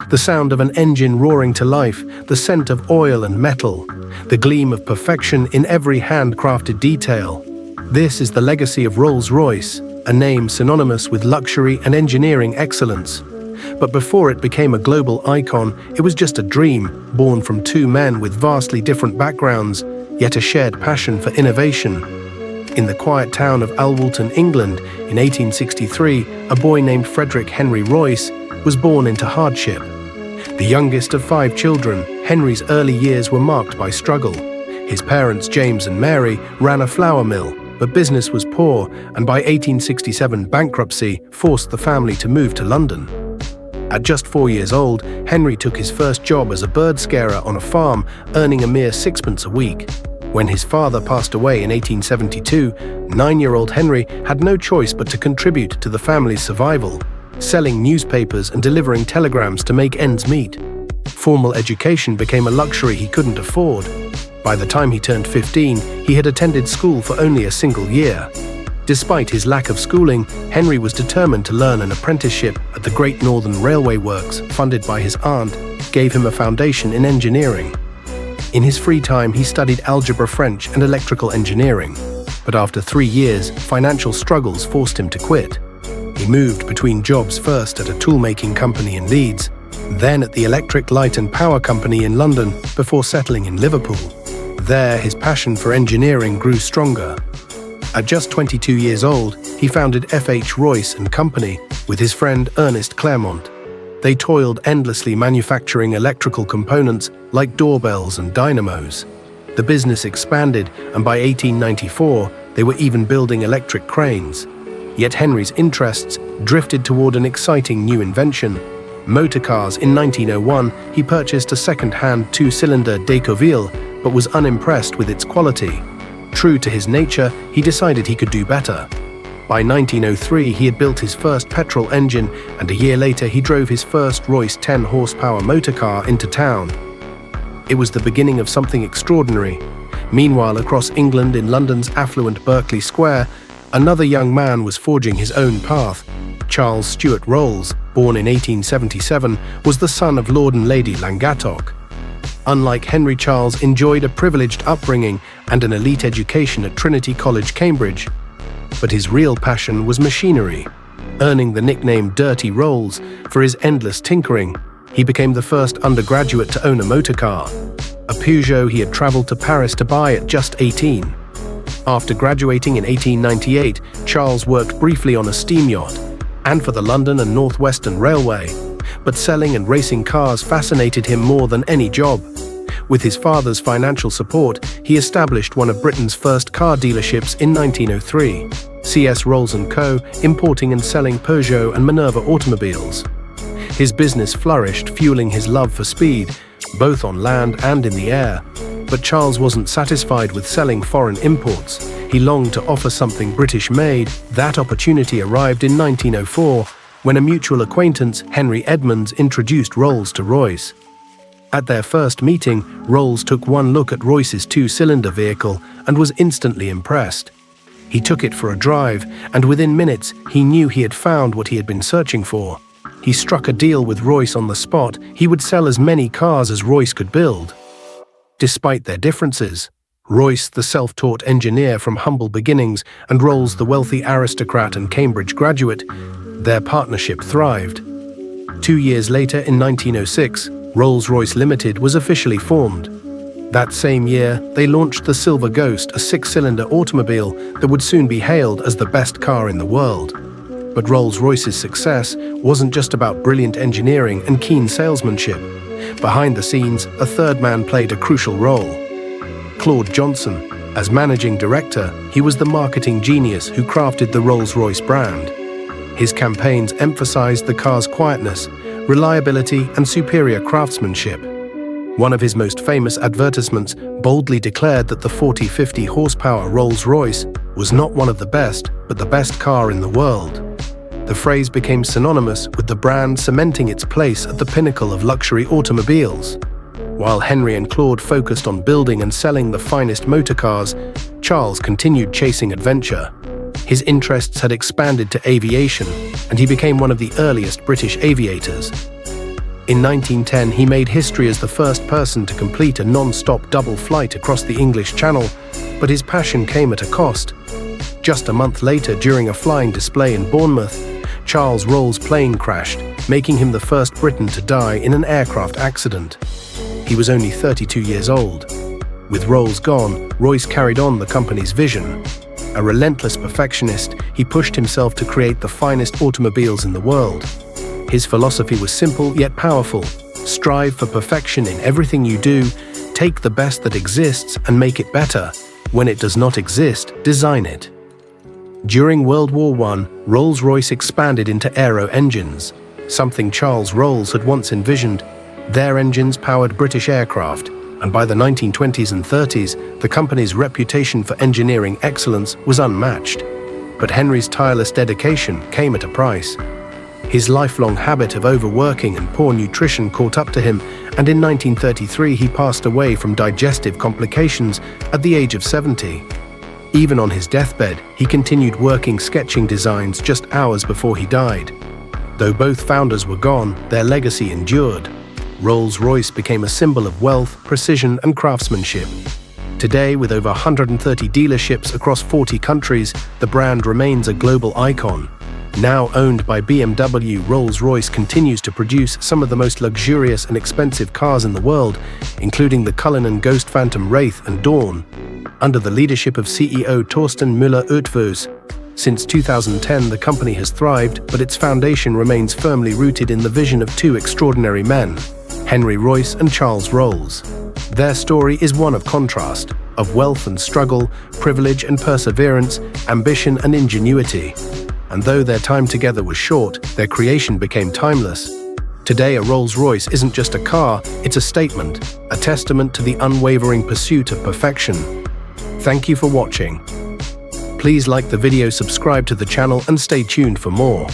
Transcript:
The sound of an engine roaring to life, the scent of oil and metal, the gleam of perfection in every handcrafted detail. This is the legacy of Rolls-Royce, a name synonymous with luxury and engineering excellence. But before it became a global icon, it was just a dream, born from two men with vastly different backgrounds, yet a shared passion for innovation. In the quiet town of Alwalton, England, in 1863, a boy named Frederick Henry Royce was born into hardship. The youngest of 5 children, Henry's early years were marked by struggle. His parents, James and Mary, ran a flour mill, but business was poor, and by 1867 bankruptcy forced the family to move to London. At just 4 years old, Henry took his first job as a bird scarer on a farm, earning a mere 6pence a week. When his father passed away in 1872, 9-year-old Henry had no choice but to contribute to the family's survival, selling newspapers and delivering telegrams to make ends meet. Formal education became a luxury he couldn't afford. By the time he turned 15, he had attended school for only a single year. Despite his lack of schooling, Henry was determined to learn. An apprenticeship at the Great Northern Railway Works, funded by his aunt, gave him a foundation in engineering. In his free time, he studied algebra, French, and electrical engineering. But after 3 years, financial struggles forced him to quit. He moved between jobs, first at a tool-making company in Leeds, then at the Electric Light and Power Company in London, before settling in Liverpool. There, his passion for engineering grew stronger. At just 22 years old, he founded F.H. Royce & Company with his friend Ernest Claremont. They toiled endlessly manufacturing electrical components like doorbells and dynamos. The business expanded, and by 1894, they were even building electric cranes. Yet Henry's interests drifted toward an exciting new invention. Motor cars. In 1901, he purchased a second-hand 2-cylinder Decauville, but was unimpressed with its quality. True to his nature, he decided he could do better. By 1903, he had built his first petrol engine, and a year later he drove his first Royce 10-horsepower motor car into town. It was the beginning of something extraordinary. Meanwhile, across England, in London's affluent Berkeley Square, another young man was forging his own path. Charles Stuart Rolls, born in 1877, was the son of Lord and Lady Langattock. Unlike Henry, Charles enjoyed a privileged upbringing and an elite education at Trinity College, Cambridge. But his real passion was machinery. Earning the nickname Dirty Rolls for his endless tinkering, he became the first undergraduate to own a motor car, a Peugeot he had traveled to Paris to buy at just 18. After graduating in 1898, Charles worked briefly on a steam yacht and for the London and North Western Railway, but selling and racing cars fascinated him more than any job. With his father's financial support, he established one of Britain's first car dealerships in 1903, C.S. Rolls & Co., importing and selling Peugeot and Minerva automobiles. His business flourished, fueling his love for speed, both on land and in the air. But Charles wasn't satisfied with selling foreign imports. He longed to offer something British-made. That opportunity arrived in 1904, when a mutual acquaintance, Henry Edmonds, introduced Rolls to Royce. At their first meeting, Rolls took one look at Royce's 2-cylinder vehicle and was instantly impressed. He took it for a drive, and within minutes, he knew he had found what he had been searching for. He struck a deal with Royce on the spot. He would sell as many cars as Royce could build. Despite their differences, Royce, the self-taught engineer from humble beginnings, and Rolls, the wealthy aristocrat and Cambridge graduate, their partnership thrived. 2 years later, in 1906, Rolls-Royce Limited was officially formed. That same year, they launched the Silver Ghost, a 6-cylinder automobile that would soon be hailed as the best car in the world. But Rolls-Royce's success wasn't just about brilliant engineering and keen salesmanship. Behind the scenes, a third man played a crucial role. Claude Johnson. As managing director, he was the marketing genius who crafted the Rolls-Royce brand. His campaigns emphasized the car's quietness, reliability, and superior craftsmanship. One of his most famous advertisements boldly declared that the 40-50 horsepower Rolls-Royce was not one of the best, but the best car in the world. The phrase became synonymous with the brand cementing its place at the pinnacle of luxury automobiles. While Henry and Claude focused on building and selling the finest motor cars, Charles continued chasing adventure. His interests had expanded to aviation, and he became one of the earliest British aviators. In 1910, he made history as the first person to complete a non-stop double flight across the English Channel, but his passion came at a cost. Just a month later, during a flying display in Bournemouth, Charles Rolls' plane crashed, making him the first Briton to die in an aircraft accident. He was only 32 years old. With Rolls gone, Royce carried on the company's vision. A relentless perfectionist, he pushed himself to create the finest automobiles in the world. His philosophy was simple yet powerful. Strive for perfection in everything you do, take the best that exists and make it better. When it does not exist, design it. During World War I, Rolls-Royce expanded into aero engines, something Charles Rolls had once envisioned. Their engines powered British aircraft, and by the 1920s and 30s, the company's reputation for engineering excellence was unmatched. But Henry's tireless dedication came at a price. His lifelong habit of overworking and poor nutrition caught up to him, and in 1933 he passed away from digestive complications at the age of 70. Even on his deathbed, he continued working sketching designs just hours before he died. Though both founders were gone, their legacy endured. Rolls-Royce became a symbol of wealth, precision, and craftsmanship. Today, with over 130 dealerships across 40 countries, the brand remains a global icon. Now owned by BMW, Rolls-Royce continues to produce some of the most luxurious and expensive cars in the world, including the Cullinan Ghost Phantom Wraith and Dawn, under the leadership of CEO Torsten Müller-Ötvös. Since 2010, the company has thrived, but its foundation remains firmly rooted in the vision of two extraordinary men, Henry Royce and Charles Rolls. Their story is one of contrast, of wealth and struggle, privilege and perseverance, ambition and ingenuity. And though their time together was short, their creation became timeless. Today, a Rolls-Royce isn't just a car, it's a statement, a testament to the unwavering pursuit of perfection. Thank you for watching. Please like the video, subscribe to the channel, and stay tuned for more.